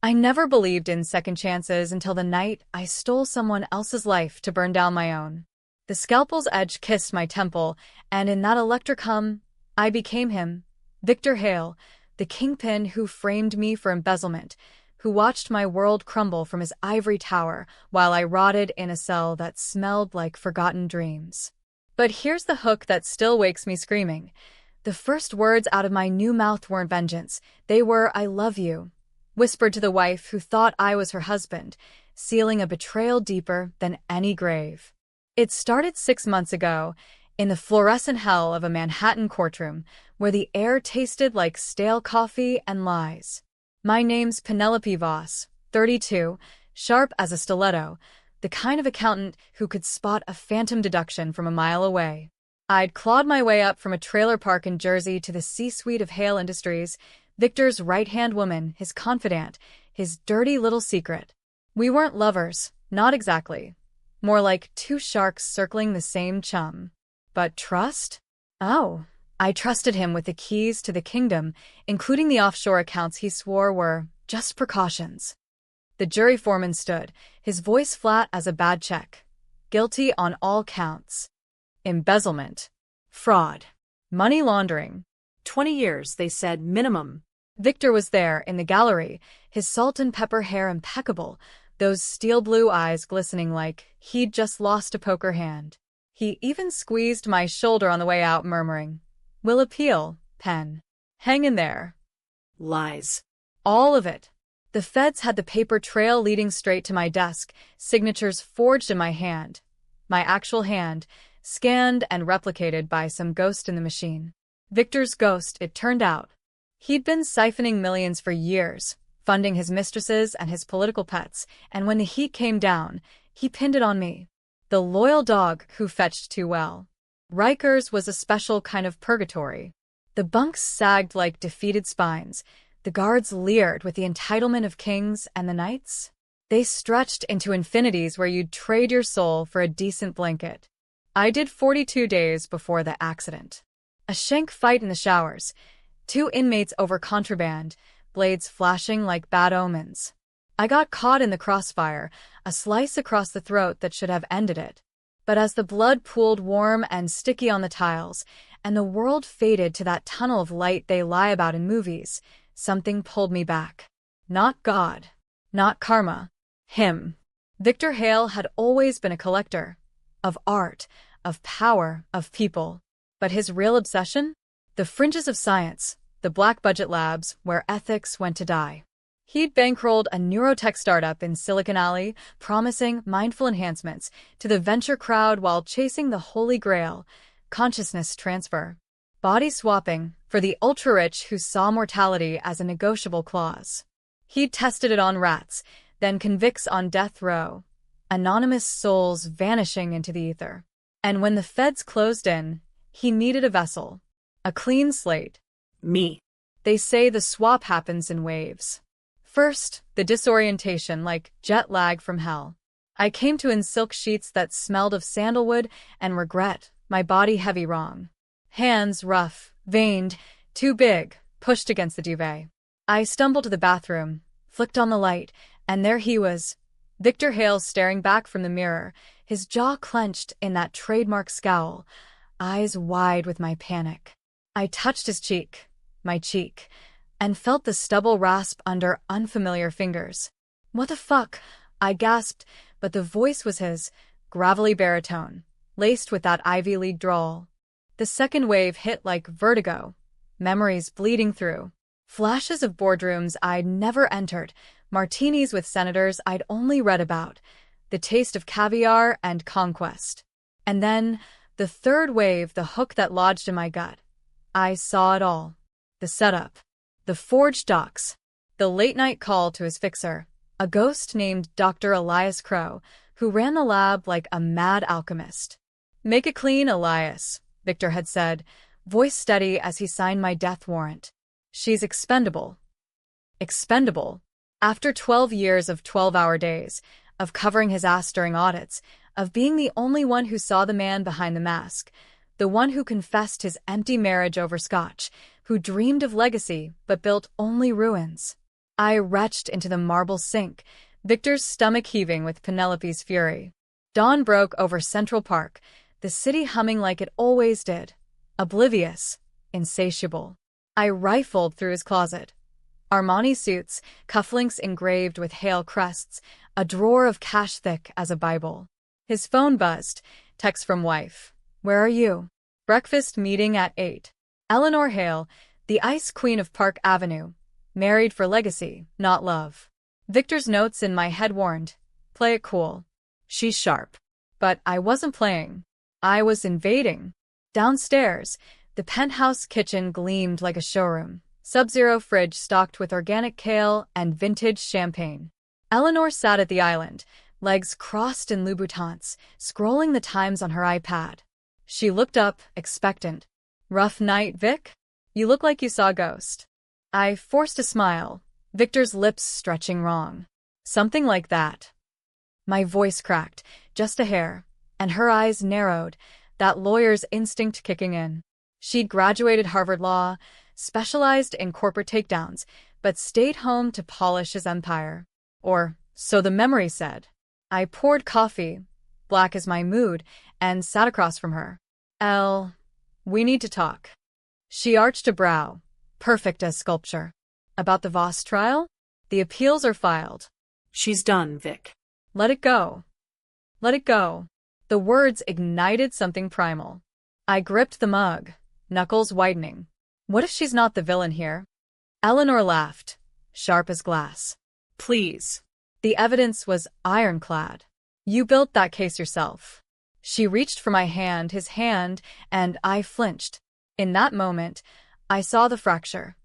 I never believed in second chances until the night I stole someone else's life to burn down my own. The scalpel's edge kissed my temple, and in that electric hum, I became him. Victor Hale, the kingpin who framed me for embezzlement, who watched my world crumble from his ivory tower while I rotted in a cell that smelled like forgotten dreams. But here's the hook that still wakes me screaming. The first words out of my new mouth weren't vengeance. They were, "I love you," whispered to the wife who thought I was her husband, sealing a betrayal deeper than any grave. It started 6 months ago, in the fluorescent hell of a Manhattan courtroom, where the air tasted like stale coffee and lies. My name's Penelope Voss, 32, sharp as a stiletto, the kind of accountant who could spot a phantom deduction from a mile away. I'd clawed my way up from a trailer park in Jersey to the C-suite of Hale Industries, Victor's right-hand woman, his confidant, his dirty little secret. We weren't lovers, not exactly. More like two sharks circling the same chum. But trust? Oh, I trusted him with the keys to the kingdom, including the offshore accounts he swore were just precautions. The jury foreman stood, his voice flat as a bad check. Guilty on all counts. Embezzlement. Fraud. Money laundering. 20 years, they said, minimum. Victor was there in the gallery, his salt and pepper hair impeccable, those steel blue eyes glistening like he'd just lost a poker hand. He even squeezed my shoulder on the way out, murmuring, "We'll appeal, Pen. Hang in there." Lies. All of it. The feds had the paper trail leading straight to my desk, signatures forged in my hand. My actual hand, scanned and replicated by some ghost in the machine. Victor's ghost, it turned out. He'd been siphoning millions for years, funding his mistresses and his political pets, and when the heat came down, he pinned it on me. The loyal dog who fetched too well. Rikers was a special kind of purgatory. The bunks sagged like defeated spines. The guards leered with the entitlement of kings, and the nights? They stretched into infinities where you'd trade your soul for a decent blanket. I did 42 days before the accident. A shank fight in the showers. 2 inmates over contraband, blades flashing like bad omens. I got caught in the crossfire, a slice across the throat that should have ended it. But as the blood pooled warm and sticky on the tiles, and the world faded to that tunnel of light they lie about in movies, something pulled me back. Not God. Not karma. Him. Victor Hale had always been a collector. Of art, of power, of people. But his real obsession? The fringes of science, the black budget labs where ethics went to die. He'd bankrolled a neurotech startup in Silicon Alley, promising mindful enhancements to the venture crowd while chasing the holy grail, consciousness transfer. Body swapping for the ultra-rich who saw mortality as a negotiable clause. He'd tested it on rats, then convicts on death row. Anonymous souls vanishing into the ether. And when the feds closed in, he needed a vessel. A clean slate. Me. They say the swap happens in waves. First, the disorientation like jet lag from hell. I came to in silk sheets that smelled of sandalwood and regret, my body heavy wrong. Hands rough, veined, too big, pushed against the duvet. I stumbled to the bathroom, flicked on the light, and there he was. Victor Hale staring back from the mirror, his jaw clenched in that trademark scowl, eyes wide with my panic. I touched his cheek, my cheek, and felt the stubble rasp under unfamiliar fingers. "What the fuck?" I gasped, but the voice was his, gravelly baritone, laced with that Ivy League drawl. The second wave hit like vertigo, memories bleeding through. Flashes of boardrooms I'd never entered, martinis with senators I'd only read about, the taste of caviar and conquest. And then, the third wave, the hook that lodged in my gut. I saw it all. The setup. The forged docs. The late-night call to his fixer, a ghost named Dr. Elias Crow, who ran the lab like a mad alchemist. "Make it clean, Elias," Victor had said, voice steady as he signed my death warrant. "She's expendable." Expendable. After 12 years of 12-hour days, of covering his ass during audits, of being the only one who saw the man behind the mask, the one who confessed his empty marriage over scotch, who dreamed of legacy but built only ruins. I retched into the marble sink, Victor's stomach heaving with Penelope's fury. Dawn broke over Central Park, the city humming like it always did. Oblivious, insatiable. I rifled through his closet. Armani suits, cufflinks engraved with hail crests, a drawer of cash thick as a Bible. His phone buzzed. Text from wife. Where are you? Breakfast meeting at 8. Eleanor Hale, the ice queen of Park Avenue. Married for legacy, not love. Victor's notes in my head warned. Play it cool. She's sharp. But I wasn't playing. I was invading. Downstairs, the penthouse kitchen gleamed like a showroom. Sub-zero fridge stocked with organic kale and vintage champagne. Eleanor sat at the island, legs crossed in Louboutins, scrolling the Times on her iPad. She looked up, expectant. Rough night, Vic? You look like you saw a ghost. I forced a smile, Victor's lips stretching wrong. Something like that. My voice cracked, just a hair, and her eyes narrowed, that lawyer's instinct kicking in. She'd graduated Harvard Law, specialized in corporate takedowns, but stayed home to polish his empire. Or, so the memory said. I poured coffee, black as my mood, and sat across from her. We need to talk. She arched a brow, perfect as sculpture. About the Voss trial? The appeals are filed. She's done, Vic. Let it go. Let it go. The words ignited something primal. I gripped the mug, knuckles whitening. What if she's not the villain here? Eleanor laughed, sharp as glass. Please. The evidence was ironclad. You built that case yourself. She reached for my hand, his hand, and I flinched. In that moment, I saw the fracture.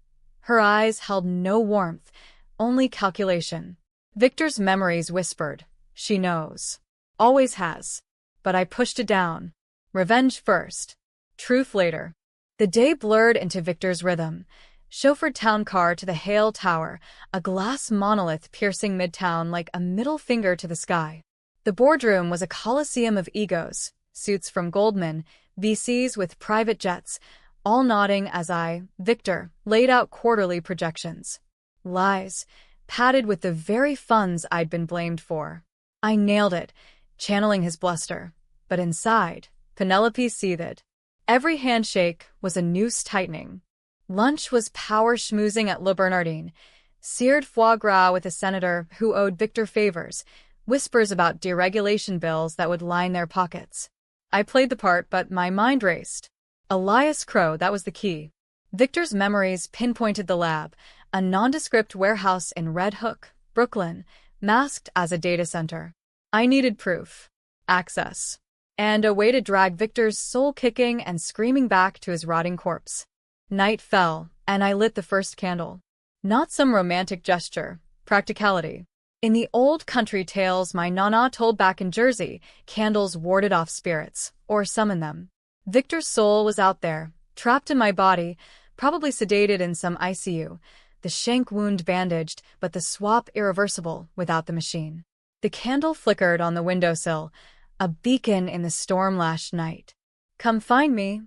Her eyes held no warmth, only calculation. Victor's memories whispered. She knows. Always has. But I pushed it down. Revenge first. Truth later. The day blurred into Victor's rhythm. Chauffeured town car to the Hale Tower, a glass monolith piercing midtown like a middle finger to the sky. The boardroom was a coliseum of egos, suits from Goldman, VCs with private jets, all nodding as I, Victor, laid out quarterly projections. Lies, padded with the very funds I'd been blamed for. I nailed it, channeling his bluster. But inside, Penelope seethed. Every handshake was a noose tightening. Lunch was power schmoozing at Le Bernardin, seared foie gras with a senator who owed Victor favors, whispers about deregulation bills that would line their pockets. I played the part, but my mind raced. Elias Crow, that was the key. Victor's memories pinpointed the lab, a nondescript warehouse in Red Hook, Brooklyn, masked as a data center. I needed proof, access, and a way to drag Victor's soul-kicking and screaming back to his rotting corpse. Night fell, and I lit the first candle. Not some romantic gesture, practicality. In the old country tales my nana told back in Jersey, candles warded off spirits, or summoned them. Victor's soul was out there, trapped in my body, probably sedated in some ICU, the shank wound bandaged, but the swap irreversible without the machine. The candle flickered on the windowsill, a beacon in the storm-lashed night. Come find me,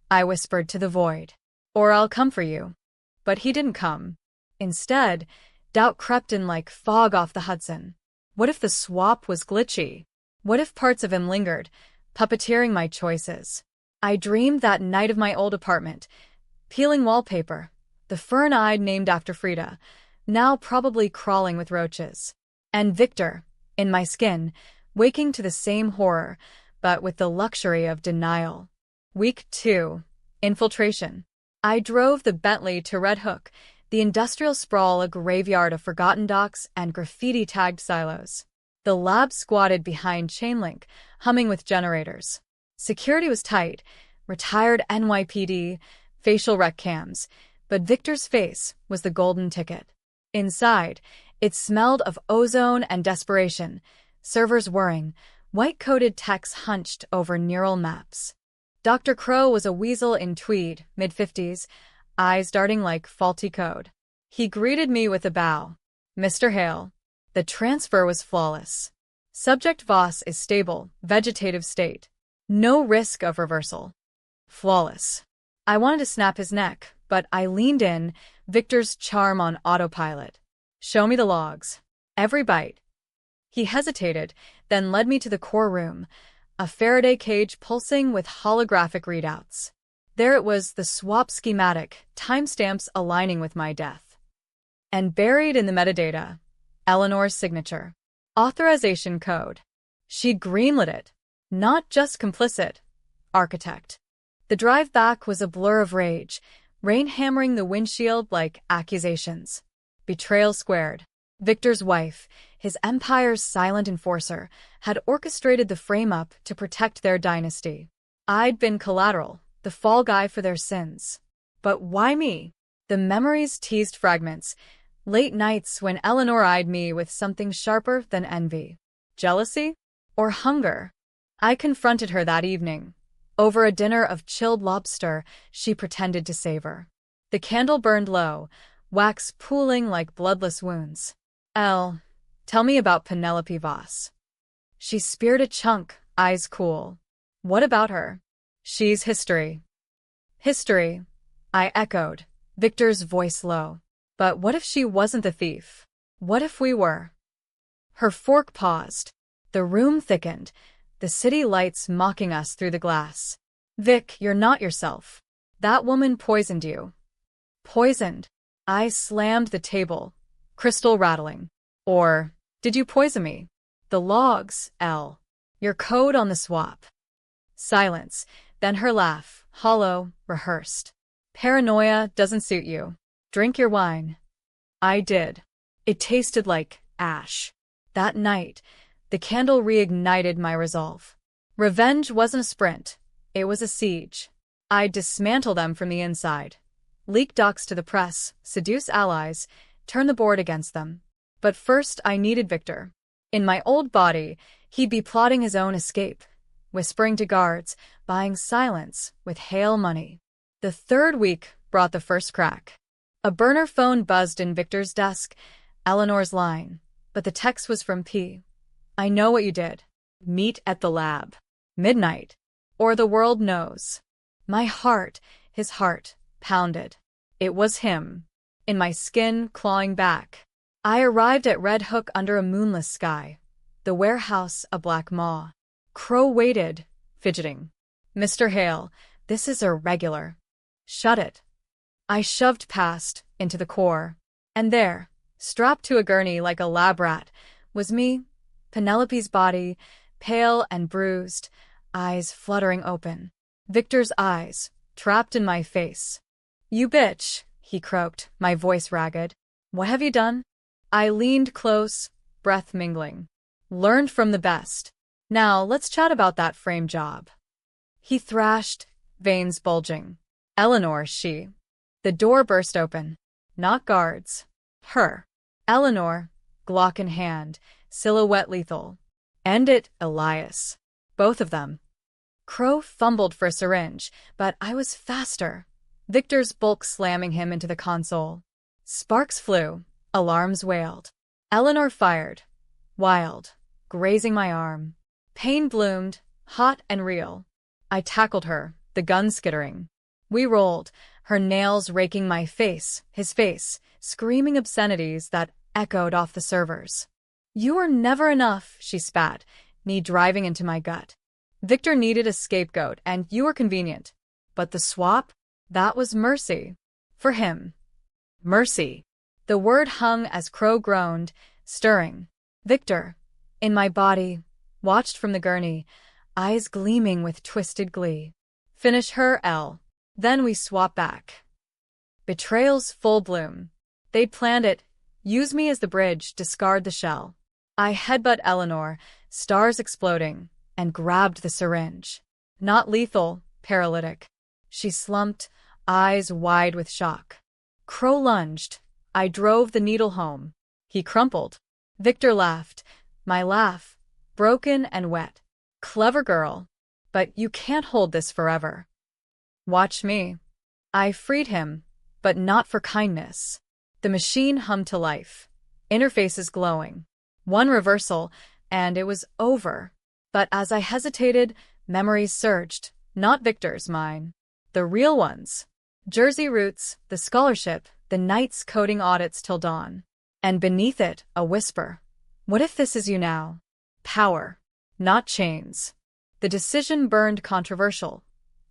I whispered to the void. Or I'll come for you. But he didn't come. Instead, doubt crept in like fog off the Hudson. What if the swap was glitchy? What if parts of him lingered, puppeteering my choices? I dreamed that night of my old apartment, peeling wallpaper, the fern-eyed named after Frida, now probably crawling with roaches. And Victor, in my skin, waking to the same horror, but with the luxury of denial. Week 2. Infiltration. I drove the Bentley to Red Hook, the industrial sprawl a graveyard of forgotten docks and graffiti-tagged silos. The lab squatted behind chain link, humming with generators. Security was tight, retired NYPD, facial rec cams, but Victor's face was the golden ticket. Inside, it smelled of ozone and desperation, servers whirring, white-coated techs hunched over neural maps. Dr. Crow was a weasel in tweed, mid-50s, eyes darting like faulty code. He greeted me with a bow. Mr. Hale. The transfer was flawless. Subject Voss is stable, vegetative state. No risk of reversal. Flawless. I wanted to snap his neck, but I leaned in, Victor's charm on autopilot. Show me the logs. Every bite. He hesitated, then led me to the core room, a Faraday cage pulsing with holographic readouts. There it was, the swap schematic, timestamps aligning with my death. And buried in the metadata, Eleanor's signature. Authorization code. She'd greenlit it. Not just complicit. Architect. The drive back was a blur of rage, rain hammering the windshield like accusations. Betrayal squared. Victor's wife, his empire's silent enforcer, had orchestrated the frame-up to protect their dynasty. I'd been collateral, the fall guy for their sins. But why me? The memories teased fragments, late nights when Eleanor eyed me with something sharper than envy. Jealousy? Or hunger? I confronted her that evening. Over a dinner of chilled lobster she pretended to savor. The candle burned low, wax pooling like bloodless wounds. Tell me about Penelope Voss. She speared a chunk, eyes cool. What about her? She's history. History, I echoed, Victor's voice low. But what if she wasn't the thief? What if we were? Her fork paused. The room thickened, the city lights mocking us through the glass. Vic, you're not yourself. That woman poisoned you. Poisoned. I slammed the table, crystal rattling. Or, did you poison me? The logs, L. Your code on the swap. Silence, then her laugh, hollow, rehearsed. Paranoia doesn't suit you. Drink your wine. I did. It tasted like ash. That night, the candle reignited my resolve. Revenge wasn't a sprint. It was a siege. I'd dismantle them from the inside. Leak docs to the press, seduce allies, turn the board against them. But first I needed Victor. In my old body, he'd be plotting his own escape, whispering to guards, buying silence with hail money. The third week brought the first crack. A burner phone buzzed in Victor's desk, Eleanor's line, but the text was from P. I know what you did. Meet at the lab. Midnight. Or the world knows. My heart, his heart, pounded. It was him. In my skin, clawing back. I arrived at Red Hook under a moonless sky. The warehouse a black maw. Crow waited, fidgeting. Mr. Hale, this is irregular. Shut it. I shoved past, into the core. And there, strapped to a gurney like a lab rat, was me, Penelope's body, pale and bruised, eyes fluttering open. Victor's eyes, trapped in my face. You bitch, he croaked, my voice ragged. What have you done? I leaned close, breath mingling. Learned from the best. Now let's chat about that frame job. He thrashed, veins bulging. Eleanor, she. The door burst open. Not guards. Her. Eleanor, Glock in hand, silhouette lethal. End it, Elias. Both of them. Crow fumbled for a syringe, but I was faster. Victor's bulk slamming him into the console. Sparks flew. Alarms wailed. Eleanor fired. Wild. Grazing my arm. Pain bloomed, hot and real. I tackled her, the gun skittering. We rolled, her nails raking my face, his face, screaming obscenities that echoed off the servers. You were never enough, she spat, knee driving into my gut. Victor needed a scapegoat, and you were convenient. But the swap? That was mercy. For him. Mercy. The word hung as Crow groaned, stirring. Victor, in my body, watched from the gurney, eyes gleaming with twisted glee. Finish her, L. Then we swap back. Betrayal's full bloom. They'd planned it, use me as the bridge, discard the shell. I headbutt Eleanor, stars exploding, and grabbed the syringe. Not lethal, paralytic. She slumped, eyes wide with shock. Crow lunged. I drove the needle home. He crumpled. Victor laughed. My laugh, broken and wet. Clever girl. But you can't hold this forever. Watch me. I freed him, but not for kindness. The machine hummed to life. Interfaces glowing. One reversal, and it was over. But as I hesitated, memories surged. Not Victor's, mine. The real ones. Jersey roots, the scholarship, the nights coding audits till dawn. And beneath it, a whisper. What if this is you now? Power, not chains. The decision burned controversial.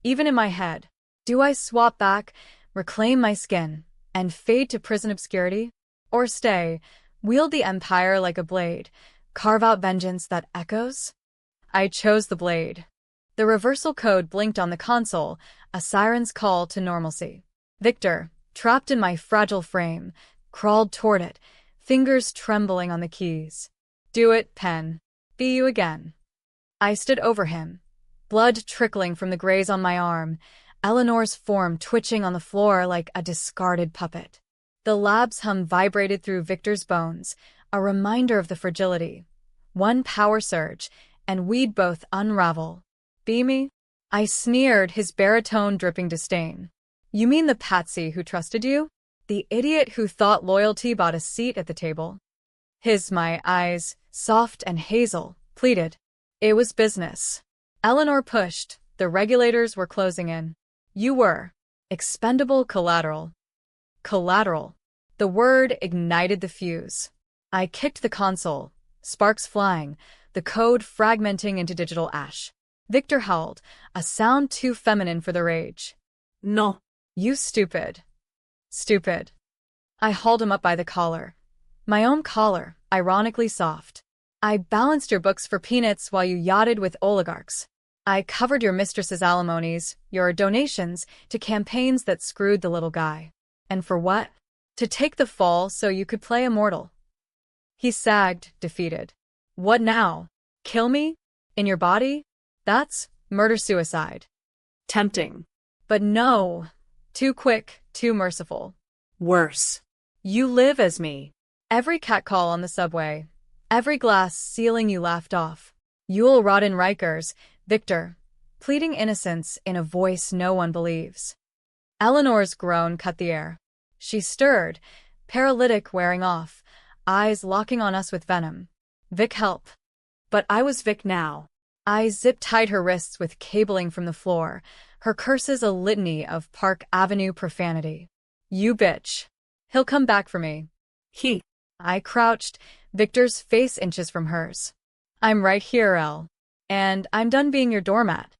Even in my head. Do I swap back, reclaim my skin, and fade to prison obscurity? Or stay, wield the empire like a blade, carve out vengeance that echoes? I chose the blade. The reversal code blinked on the console, a siren's call to normalcy. Victor, trapped in my fragile frame, crawled toward it, fingers trembling on the keys. Do it, pen. Be you again. I stood over him, blood trickling from the graze on my arm, Eleanor's form twitching on the floor like a discarded puppet. The lab's hum vibrated through Victor's bones, a reminder of the fragility. One power surge, and we'd both unravel. Be me? I sneered, his baritone dripping disdain. You mean the patsy who trusted you? The idiot who thought loyalty bought a seat at the table? My eyes, soft and hazel, pleaded. It was business. Eleanor pushed. The regulators were closing in. You were. Expendable collateral. Collateral. The word ignited the fuse. I kicked the console, sparks flying, the code fragmenting into digital ash. Victor howled, a sound too feminine for the rage. No. You stupid. Stupid. I hauled him up by the collar. My own collar, ironically soft. I balanced your books for peanuts while you yachted with oligarchs. I covered your mistress's alimonies, your donations, to campaigns that screwed the little guy. And for what? To take the fall so you could play immortal. He sagged, defeated. What now? Kill me? In your body? That's murder-suicide. Tempting. But no. Too quick, too merciful. Worse. You live as me. Every catcall on the subway. Every glass ceiling you laughed off. You'll rot in Rikers, Victor, pleading innocence in a voice no one believes. Eleanor's groan cut the air. She stirred, paralytic wearing off, eyes locking on us with venom. Vic, help. But I was Vic now. I zip-tied her wrists with cabling from the floor, her curses a litany of Park Avenue profanity. You bitch. He'll come back for me. He. I crouched, Victor's face inches from hers. I'm right here, Elle. And I'm done being your doormat.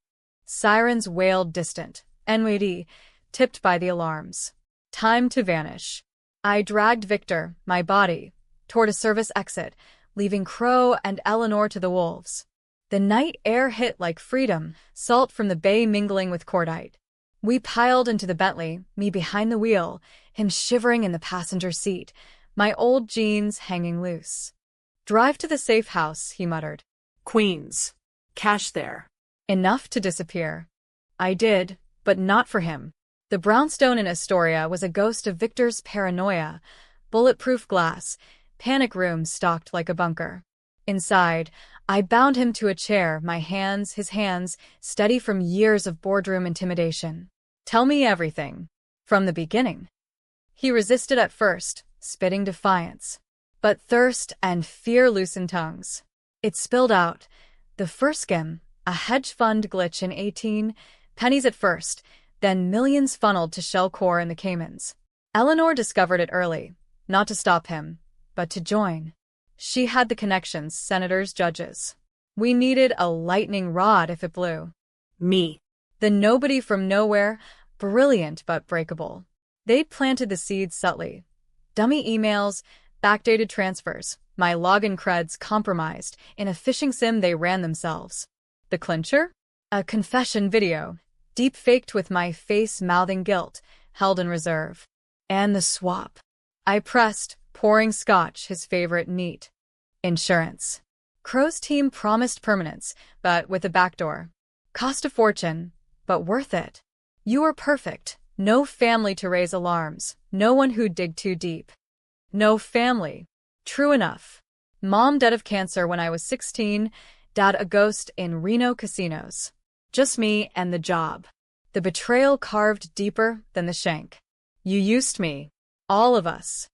Sirens wailed distant, NYD, tipped by the alarms. Time to vanish. I dragged Victor, my body, toward a service exit, leaving Crow and Eleanor to the wolves. The night air hit like freedom, salt from the bay mingling with cordite. We piled into the Bentley, me behind the wheel, him shivering in the passenger seat, my old jeans hanging loose. Drive to the safe house, he muttered. Queens. Cash there. Enough to disappear. I did, but not for him. The brownstone in Astoria was a ghost of Victor's paranoia, bulletproof glass, panic rooms stocked like a bunker. Inside, I bound him to a chair, his hands, steady from years of boardroom intimidation. Tell me everything. From the beginning. He resisted at first, spitting defiance. But thirst and fear loosened tongues. It spilled out. The first skim, a hedge fund glitch in 18, pennies at first, then millions funneled to shell core in the Caymans. Eleanor discovered it early, not to stop him, but to join. She had the connections, senators, judges. We needed a lightning rod if it blew. Me. The nobody from nowhere, brilliant but breakable. They'd planted the seeds subtly. Dummy emails, backdated transfers, my login creds compromised. In a phishing sim they ran themselves. The clincher? A confession video, deep-faked with my face mouthing guilt, held in reserve. And the swap. I pressed, pouring scotch, his favorite, neat. Insurance. Crow's team promised permanence, but with a backdoor. Cost a fortune, but worth it. You were perfect. No family to raise alarms. No one who'd dig too deep. No family. True enough. Mom dead of cancer when I was 16, Dad a ghost in Reno casinos. Just me and the job. The betrayal carved deeper than the shank. You used me. All of us.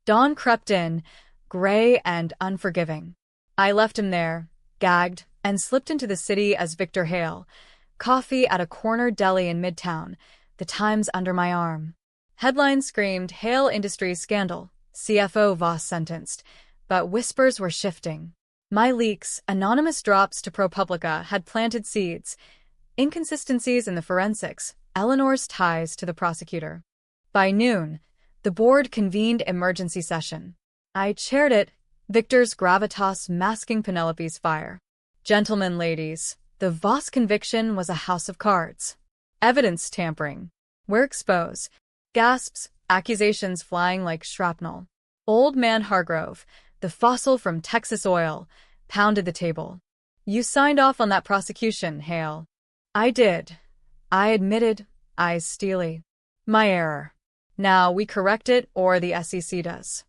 Dawn crept in, gray and unforgiving. I left him there, gagged, and slipped into the city as Victor Hale. Coffee at a corner deli in Midtown, the Times under my arm. Headlines screamed, Hale Industries scandal, CFO Voss sentenced, but whispers were shifting. My leaks, anonymous drops to ProPublica, had planted seeds. Inconsistencies in the forensics, Eleanor's ties to the prosecutor. By noon, the board convened emergency session. I chaired it, Victor's gravitas masking Penelope's fire. Gentlemen, ladies, the Voss conviction was a house of cards. Evidence tampering. We're exposed. Gasps, accusations flying like shrapnel. Old man Hargrove, the fossil from Texas Oil, pounded the table. You signed off on that prosecution, Hale. I did. I admitted, eyes steely. My error. Now we correct it or the SEC does.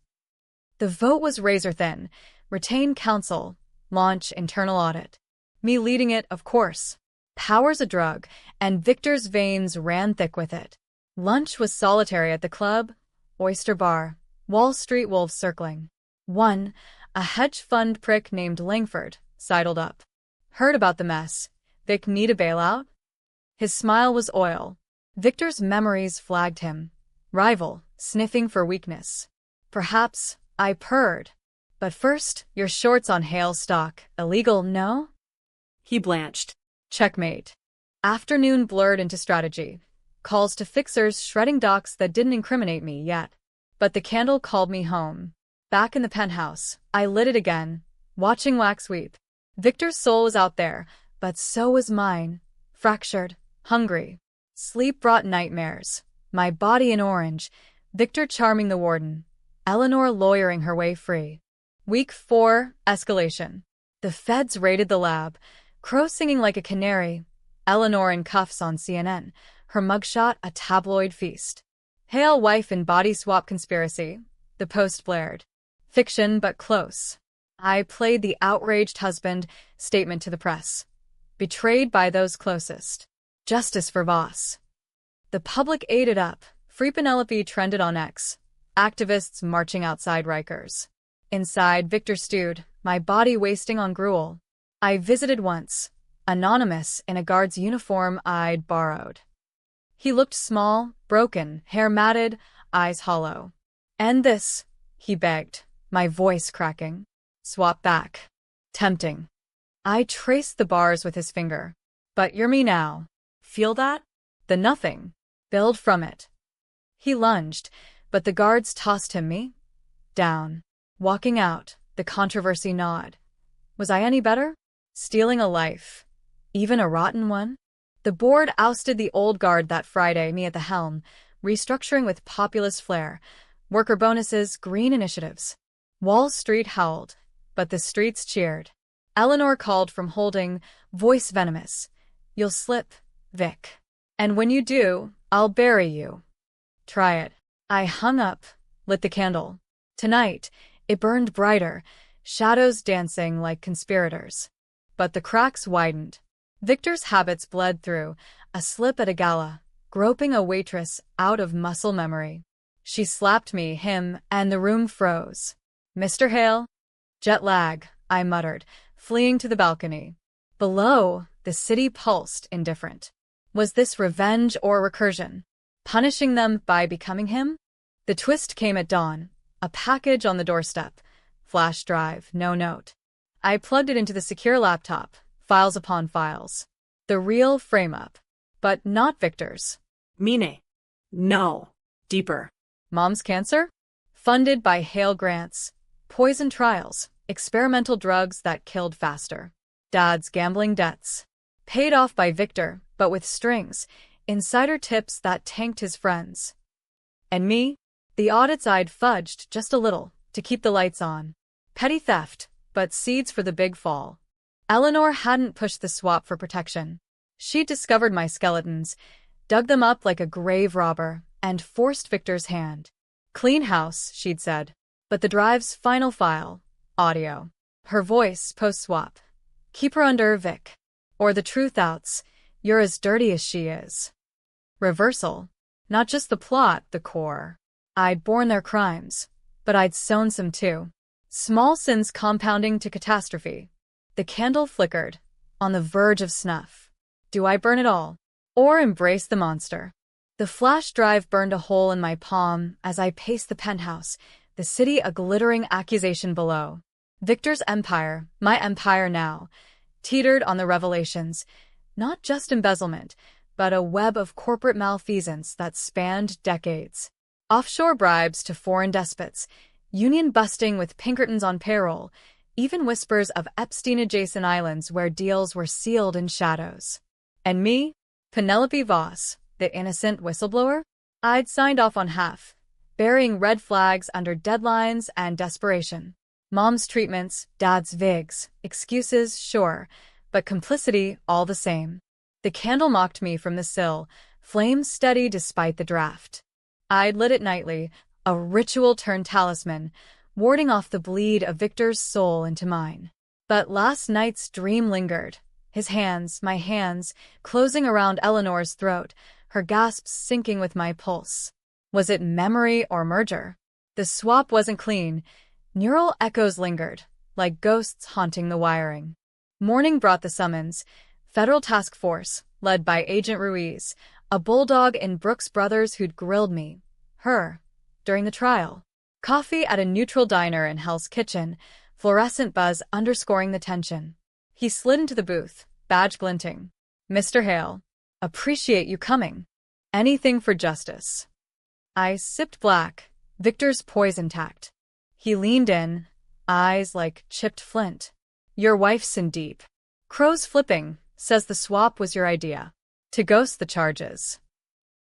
The vote was razor-thin. Retain counsel. Launch internal audit. Me leading it, of course. Power's a drug, and Victor's veins ran thick with it. Lunch was solitary at the club, oyster bar, Wall Street wolves circling. One, a hedge fund prick named Langford, sidled up. Heard about the mess. Vic need a bailout? His smile was oil. Victor's memories flagged him. Rival, sniffing for weakness. Perhaps, I purred. But first, your shorts on Hale's stock. Illegal, no? He blanched. Checkmate. Afternoon blurred into strategy. Calls to fixers shredding docs that didn't incriminate me yet. But the candle called me home. Back in the penthouse, I lit it again, watching wax weep. Victor's soul was out there, but so was mine. Fractured, hungry. Sleep brought nightmares. My body in orange. Victor charming the warden. Eleanor lawyering her way free. Week 4, escalation. The feds raided the lab. Crow singing like a canary. Eleanor in cuffs on CNN. Her mugshot a tabloid feast. Hale wife in body swap conspiracy. The Post blared. Fiction but close. I played the outraged husband, statement to the press. Betrayed by those closest. Justice for Voss. The public ate it up. Free Penelope trended on X. Activists marching outside Rikers. Inside, Victor stewed, my body wasting on gruel. I visited once. Anonymous in a guard's uniform I'd borrowed. He looked small, broken, hair matted, eyes hollow. End this, he begged, my voice cracking. Swap back. Tempting. I traced the bars with his finger. But you're me now. Feel that? The nothing. Build from it. He lunged, but the guards tossed him me. Down. Walking out, the controversy gnawed. Was I any better? Stealing a life. Even a rotten one? The board ousted the old guard that Friday, me at the helm, restructuring with populist flair, worker bonuses, green initiatives. Wall Street howled, but the streets cheered. Eleanor called from holding, voice venomous. You'll slip, Vic. And when you do, I'll bury you. Try it. I hung up, lit the candle. Tonight, it burned brighter, shadows dancing like conspirators. But the cracks widened. Victor's habits bled through, a slip at a gala, groping a waitress out of muscle memory. She slapped me, him, and the room froze. Mr. Hale? Jet lag, I muttered, fleeing to the balcony. Below, the city pulsed, indifferent. Was this revenge or recursion? Punishing them by becoming him? The twist came at dawn. A package on the doorstep. Flash drive, no note. I plugged it into the secure laptop, files upon files. The real frame-up. But not Victor's. Mine. No. Deeper. Mom's cancer? Funded by Hale grants. Poison trials. Experimental drugs that killed faster. Dad's gambling debts. Paid off by Victor, but with strings. Insider tips that tanked his friends. And me? The audits I'd fudged just a little, to keep the lights on. Petty theft, but seeds for the big fall. Eleanor hadn't pushed the swap for protection. She'd discovered my skeletons, dug them up like a grave robber, and forced Victor's hand. Clean house, she'd said. But the drive's final file, audio. Her voice, post-swap. Keep her under, Vic. Or the truth outs, you're as dirty as she is. Reversal. Not just the plot, the core. I'd borne their crimes, but I'd sown some too. Small sins compounding to catastrophe. The candle flickered, on the verge of snuff. Do I burn it all? Or embrace the monster? The flash drive burned a hole in my palm as I paced the penthouse, the city a glittering accusation below. Victor's empire, my empire now, teetered on the revelations, not just embezzlement, but a web of corporate malfeasance that spanned decades. Offshore bribes to foreign despots, union busting with Pinkertons on payroll, even whispers of Epstein-adjacent islands where deals were sealed in shadows. And me, Penelope Voss, the innocent whistleblower? I'd signed off on half, burying red flags under deadlines and desperation. Mom's treatments, Dad's vigs, excuses, sure, but complicity all the same. The candle mocked me from the sill, flames steady despite the draft. I'd lit it nightly, a ritual-turned-talisman, warding off the bleed of Victor's soul into mine. But last night's dream lingered, his hands, my hands, closing around Eleanor's throat, her gasps syncing with my pulse. Was it memory or merger? The swap wasn't clean. Neural echoes lingered, like ghosts haunting the wiring. Morning brought the summons. Federal task force, led by Agent Ruiz, a bulldog in Brooks Brothers who'd grilled me, her, during the trial. Coffee at a neutral diner in Hell's Kitchen, fluorescent buzz underscoring the tension. He slid into the booth, badge glinting. "Mr. Hale, appreciate you coming. Anything for justice." I sipped black, Victor's poise intact. He leaned in, eyes like chipped flint. "Your wife's in deep. Crow's flipping, says the swap was your idea. To ghost the charges."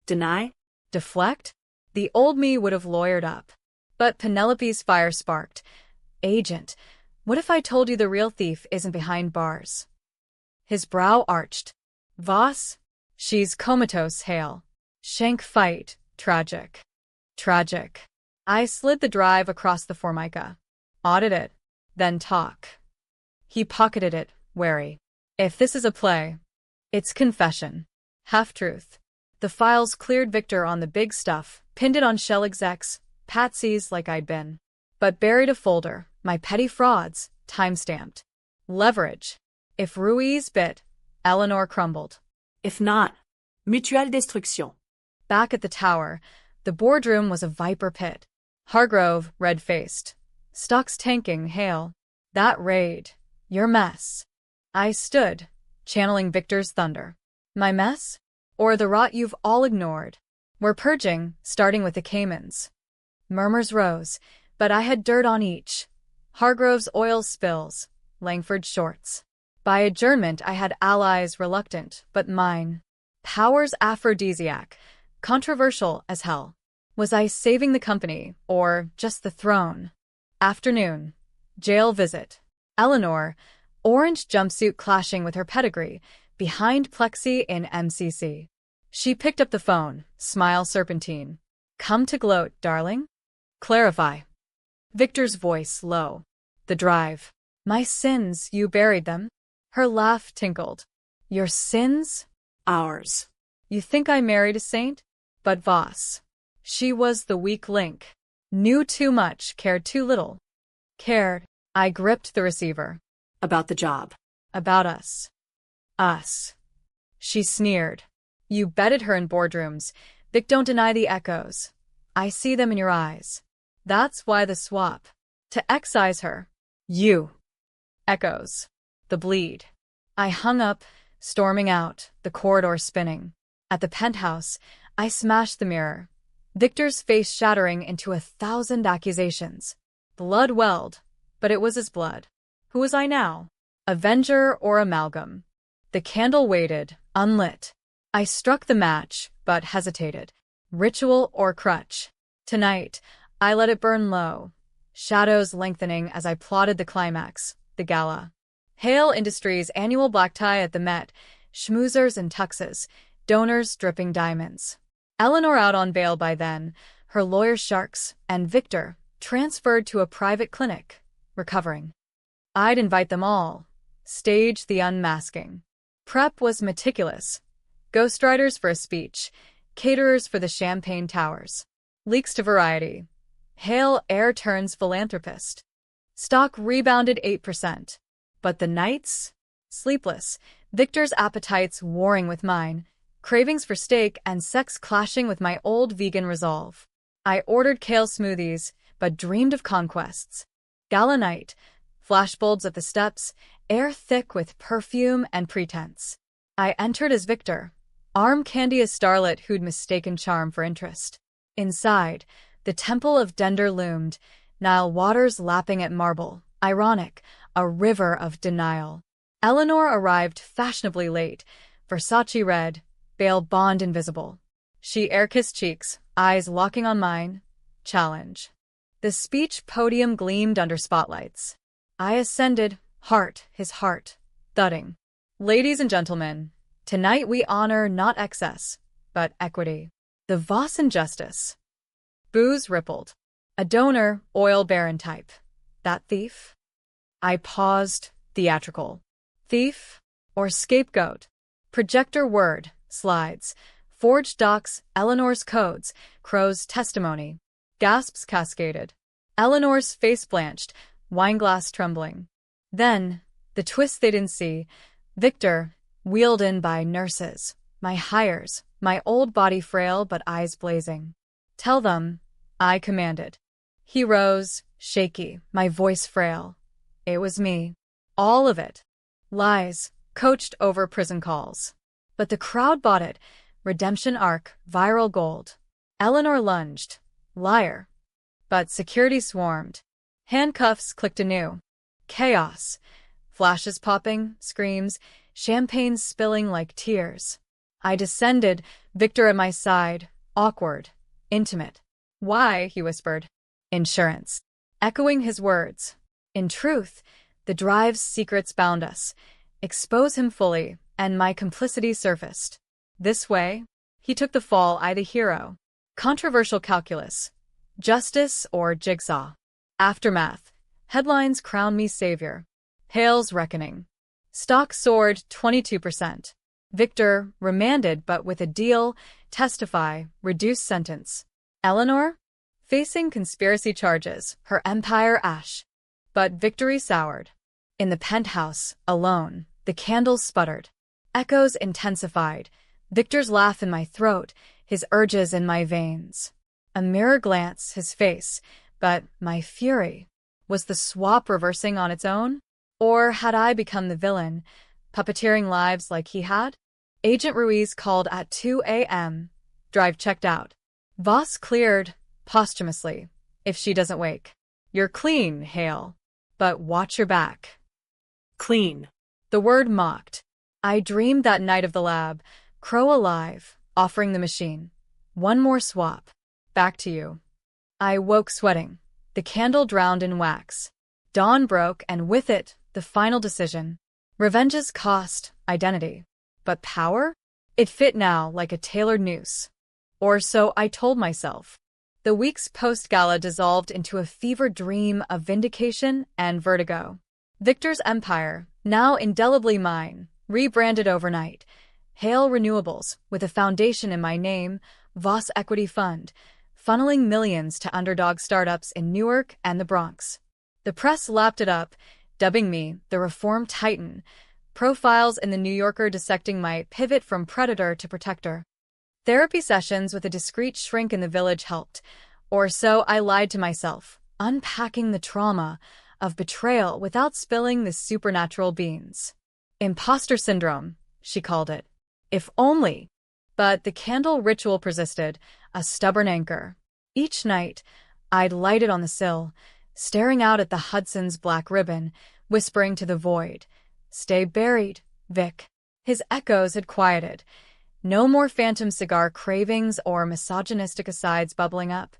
Deny? Deflect? The old me would have lawyered up. But Penelope's fire sparked. "Agent, what if I told you the real thief isn't behind bars?" His brow arched. "Voss? She's comatose, Hale. Shank fight, tragic." Tragic. I slid the drive across the Formica. Audit it, then talk. He pocketed it, wary. "If this is a play, it's confession. Half-truth." The files cleared Victor on the big stuff, pinned it on shell execs, patsies like I'd been. But buried a folder, my petty frauds, time-stamped. Leverage. If Ruiz bit, Eleanor crumbled. If not, mutuelle destruction. Back at the tower, the boardroom was a viper pit. Hargrove, red-faced. "Stocks tanking, Hale. That raid. Your mess." I stood, channeling Victor's thunder. My mess? Or the rot you've all ignored? "We're purging, starting with the Caymans." Murmurs rose, but I had dirt on each. Hargrove's oil spills, Langford's shorts. By adjournment I had allies reluctant, but mine. Power's aphrodisiac, controversial as hell. Was I saving the company, or just the throne? Afternoon. Jail visit. Eleanor, orange jumpsuit clashing with her pedigree, behind plexi in MCC. She picked up the phone, smile serpentine. "Come to gloat, darling?" "Clarify." Victor's voice low. "The drive." "My sins, you buried them?" Her laugh tinkled. "Your sins?" Ours. "You think I married a saint?" But Voss. She was the weak link. Knew too much, cared too little. Cared. I gripped the receiver. About the job. About us. Us. She sneered. "You betted her in boardrooms. Vic, don't deny the echoes. I see them in your eyes. That's why the swap. To excise her. You." Echoes. The bleed. I hung up, storming out, the corridor spinning. At the penthouse, I smashed the mirror. Victor's face shattering into 1,000 accusations. Blood welled, but it was his blood. Who was I now? Avenger or amalgam? The candle waited, unlit. I struck the match, but hesitated. Ritual or crutch? Tonight, I let it burn low. Shadows lengthening as I plotted the climax, the gala. Hale Industries' annual black tie at the Met, schmoozers and tuxes, donors dripping diamonds. Eleanor out on bail by then, her lawyer sharks, and Victor, transferred to a private clinic, recovering. I'd invite them all. Stage the unmasking. Prep was meticulous. Ghostwriters for a speech, caterers for the champagne towers. Leaks to Variety. Hale Air turns philanthropist. Stock rebounded 8%. But the nights? Sleepless. Victor's appetites warring with mine. Cravings for steak and sex clashing with my old vegan resolve. I ordered kale smoothies, but dreamed of conquests. Gala night, flashbulbs at the steps, air thick with perfume and pretense. I entered as Victor, arm candy a starlet who'd mistaken charm for interest. Inside, the temple of Dender loomed, Nile waters lapping at marble, ironic, a river of denial. Eleanor arrived fashionably late, Versace red, veil bond invisible. She air-kissed cheeks, eyes locking on mine. Challenge. The speech podium gleamed under spotlights. I ascended, his heart, thudding. Ladies and gentlemen, tonight we honor not excess, but equity. The Voss injustice. Boos rippled. A donor, oil baron type. That thief? I paused, theatrical. Thief? Or scapegoat? Projector word, slides. Forged docs, Eleanor's codes, Crow's testimony. Gasps cascaded. Eleanor's face blanched, wineglass trembling. Then, the twist they didn't see, Victor, wheeled in by nurses, my hires, my old body frail but eyes blazing. Tell them, I commanded. He rose, shaky, my voice frail. It was me. All of it. Lies, coached over prison calls. But the crowd bought it. Redemption arc, viral gold. Eleanor lunged. Liar. But security swarmed. Handcuffs clicked anew. Chaos. Flashes popping, screams, champagne spilling like tears. I descended, Victor at my side, awkward, intimate. Why, he whispered. Insurance. Echoing his words. In truth, the drive's secrets bound us. Expose him fully, and my complicity surfaced. This way, he took the fall, I the hero. Controversial calculus. Justice or jigsaw. Aftermath. Headlines crown me savior. Hale's reckoning. Stock soared 22%. Victor, remanded but with a deal, testify, reduced sentence. Eleanor? Facing conspiracy charges, her empire ash. But victory soured. In the penthouse, alone, the candles sputtered. Echoes intensified. Victor's laugh in my throat, his urges in my veins. A mirror glance, his face, but my fury. Was the swap reversing on its own? Or had I become the villain, puppeteering lives like he had? Agent Ruiz called at 2 a.m. Drive checked out. Voss cleared, posthumously, if she doesn't wake. You're clean, Hale. But watch your back. Clean. The word mocked. I dreamed that night of the lab, Crow alive, offering the machine. One more swap. Back to you. I woke sweating. The candle drowned in wax. Dawn broke, and with it, the final decision. Revenge's cost, identity. But power? It fit now like a tailored noose. Or so I told myself. The weeks post-gala dissolved into a fevered dream of vindication and vertigo. Victor's empire, now indelibly mine, rebranded overnight. Hale Renewables, with a foundation in my name, Voss Equity Fund, funneling millions to underdog startups in Newark and the Bronx. The press lapped it up, dubbing me the reform titan, profiles in the New Yorker dissecting my pivot from predator to protector. Therapy sessions with a discreet shrink in the village helped, or so I lied to myself, unpacking the trauma of betrayal without spilling the supernatural beans. Imposter syndrome, she called it. If only. But the candle ritual persisted, a stubborn anchor. Each night, I'd light it on the sill, staring out at the Hudson's black ribbon, whispering to the void, "Stay buried, Vic." His echoes had quieted. No more phantom cigar cravings or misogynistic asides bubbling up.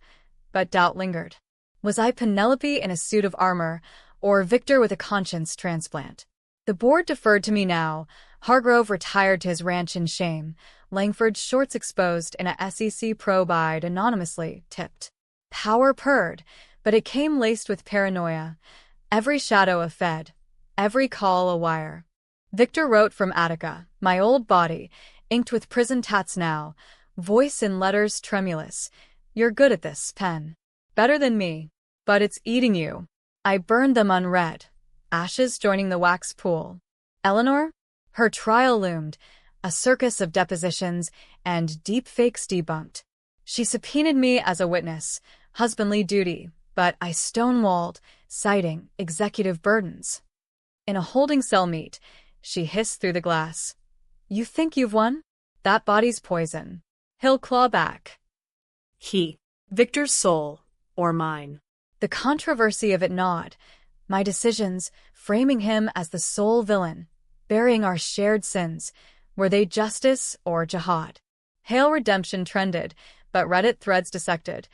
But doubt lingered. Was I Penelope in a suit of armor, or Victor with a conscience transplant? The board deferred to me now. Hargrove retired to his ranch in shame. Langford's shorts exposed in a SEC probe eyed anonymously, tipped. Power purred, but it came laced with paranoia. Every shadow a Fed, every call a wire. Victor wrote from Attica, my old body, inked with prison tats now, voice in letters tremulous. You're good at this, pen. Better than me. But it's eating you. I burned them unread. Ashes joining the wax pool. Eleanor? Her trial loomed, a circus of depositions and deep fakes debunked. She subpoenaed me as a witness, husbandly duty, but I stonewalled, citing executive burdens. In a holding cell meet, she hissed through the glass. You think you've won? That body's poison. He'll claw back. He. Victor's soul, or mine. The controversy of it gnawed. My decisions, framing him as the sole villain, burying our shared sins, were they justice or jihad? Hail redemption trended, but Reddit threads dissected.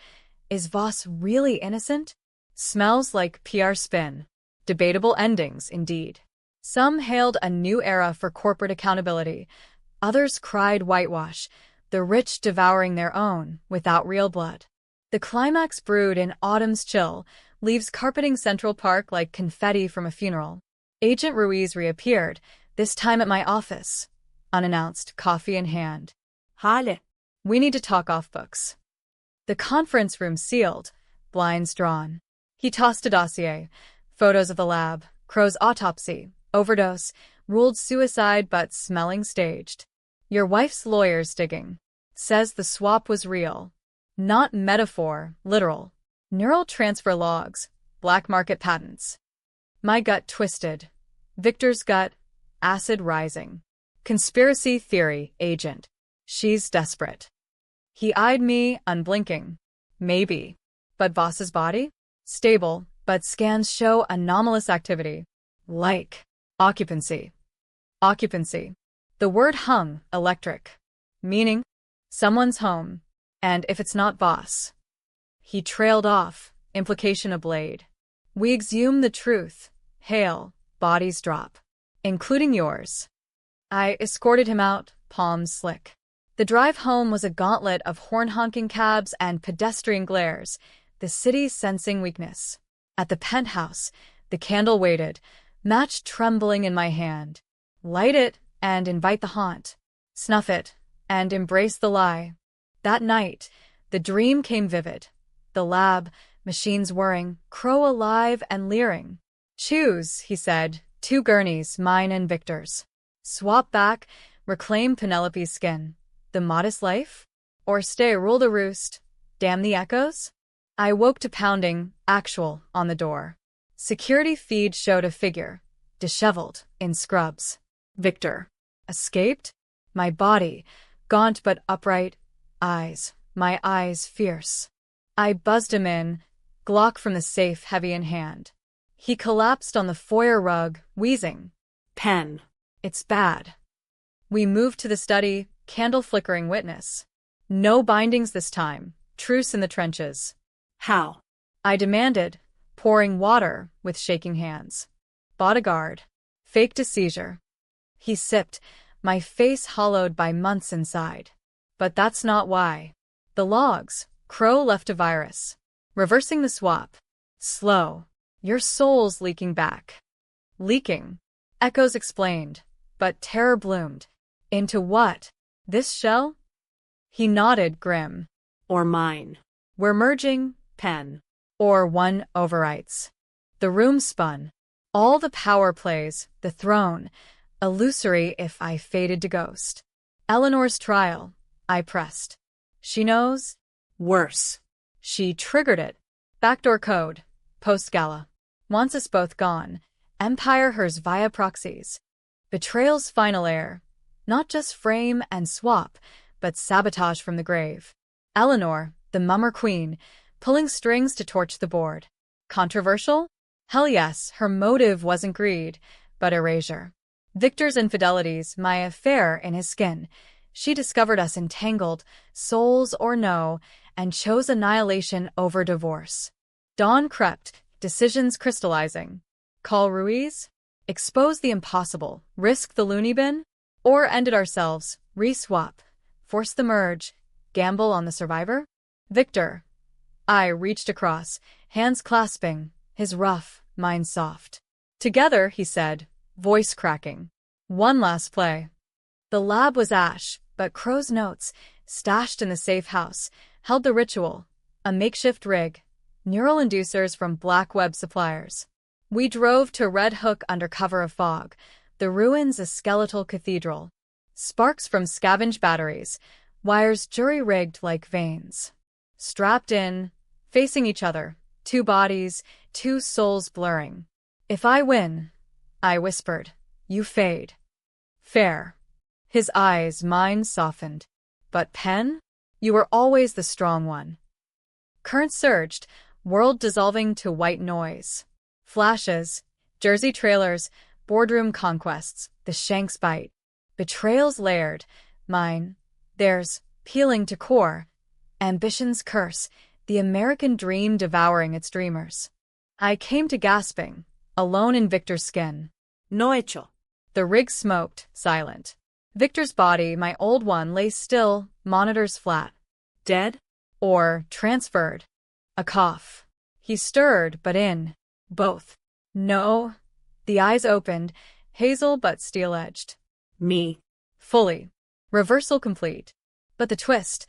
Is Voss really innocent? Smells like PR spin. Debatable endings, indeed. Some hailed a new era for corporate accountability. Others cried whitewash, the rich devouring their own without real blood. The climax brewed in autumn's chill, leaves carpeting Central Park like confetti from a funeral. Agent Ruiz reappeared, this time at my office. Unannounced, coffee in hand. Hale. We need to talk off books. The conference room sealed, blinds drawn. He tossed a dossier, photos of the lab, Crow's autopsy, overdose, ruled suicide but smelling staged. Your wife's lawyer's digging. Says the swap was real. Not metaphor, literal. Neural transfer logs, black market patents. My gut twisted. Victor's gut, acid rising. Conspiracy theory, agent. She's desperate. He eyed me, unblinking. Maybe. But Voss's body? Stable, but scans show anomalous activity. Like. Occupancy. Occupancy. The word hung, electric. Meaning? Someone's home. And if it's not Voss. He trailed off, implication a blade. We exhume the truth. Hail, bodies drop. Including yours. I escorted him out, palms slick. The drive home was a gauntlet of horn-honking cabs and pedestrian glares, the city sensing weakness. At the penthouse, the candle waited, match trembling in my hand. Light it and invite the haunt. Snuff it and embrace the lie. That night, the dream came vivid. The lab, machines whirring, Crow alive and leering. Choose, he said, 2 gurneys, mine and Victor's. Swap back, reclaim Penelope's skin. The modest life? Or stay rule the roost? Damn the echoes? I woke to pounding, actual, on the door. Security feed showed a figure, disheveled, in scrubs. Victor. Escaped? My body, gaunt but upright, eyes, my eyes fierce. I buzzed him in, Glock from the safe heavy in hand. He collapsed on the foyer rug, wheezing. Pen. It's bad. We moved to the study, candle flickering witness. No bindings this time, truce in the trenches. How? I demanded, pouring water with shaking hands. Bodyguard. Faked a seizure. He sipped, my face hollowed by months inside. But that's not why. The logs, Crow left a virus. Reversing the swap. Slow. Your soul's leaking back. Leaking. Echoes explained, but terror bloomed. Into what? This shell? He nodded, grim. Or mine. We're merging. Pen. Or one overwrites. The room spun. All the power plays, the throne. Illusory if I faded to ghost. Eleanor's trial. I pressed. She knows? Worse. She triggered it. Backdoor code. Post-gala. Wants us both gone. Empire hers via proxies. Betrayal's final air. Not just frame and swap, but sabotage from the grave. Eleanor, the mummer queen, pulling strings to torch the board. Controversial? Hell yes, her motive wasn't greed, but erasure. Victor's infidelities, my affair in his skin. She discovered us entangled, souls or no, and chose annihilation over divorce. Dawn crept, decisions crystallizing. Call Ruiz? Expose the impossible, risk the loony bin? Or end it ourselves, re-swap, force the merge, gamble on the survivor? Victor. I reached across, hands clasping, his rough, mine soft. Together, he said, voice cracking. One last play. The lab was ash, but Crow's notes, stashed in the safe house, held the ritual, a makeshift rig, neural inducers from black web suppliers. We drove to Red Hook under cover of fog, the ruins a skeletal cathedral. Sparks from scavenged batteries, wires jury-rigged like veins. Strapped in, facing each other, Two bodies, two souls blurring. If I win, I whispered, you fade. Fair. His eyes, mine softened. But Pen? You were always the strong one. Current surged, world dissolving to white noise. Flashes, Jersey trailers, boardroom conquests, the Shanks bite. Betrayals layered, mine, theirs, peeling to core. Ambition's curse, the American dream devouring its dreamers. I came to gasping, alone in Victor's skin. No hecho. The rig smoked, silent. Victor's body, my old one, lay still, monitors flat. Dead? Or transferred. A cough. He stirred, but in. Both. No. The eyes opened, hazel but steel-edged. Me. Fully. Reversal complete. But the twist.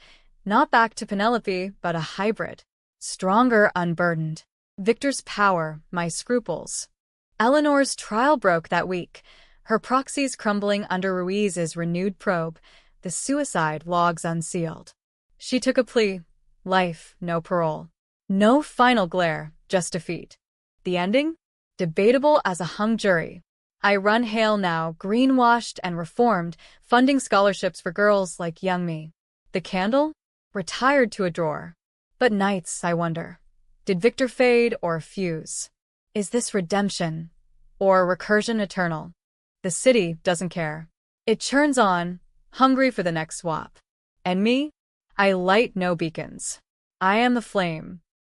Not back to Penelope, but a hybrid. Stronger, unburdened. Victor's power, my scruples. Eleanor's trial broke that week. Her proxies crumbling under Ruiz's renewed probe. The suicide logs unsealed. She took a plea. Life, no parole. No final glare, just defeat. The ending? Debatable as a hung jury. I run Hale now, greenwashed and reformed, funding scholarships for girls like young me. The candle? Retired to a drawer. But nights, I wonder. Did Victor fade or fuse? Is this redemption? Or recursion eternal? The city doesn't care. It churns on, hungry for the next swap. And me? I light no beacons. I am the flame,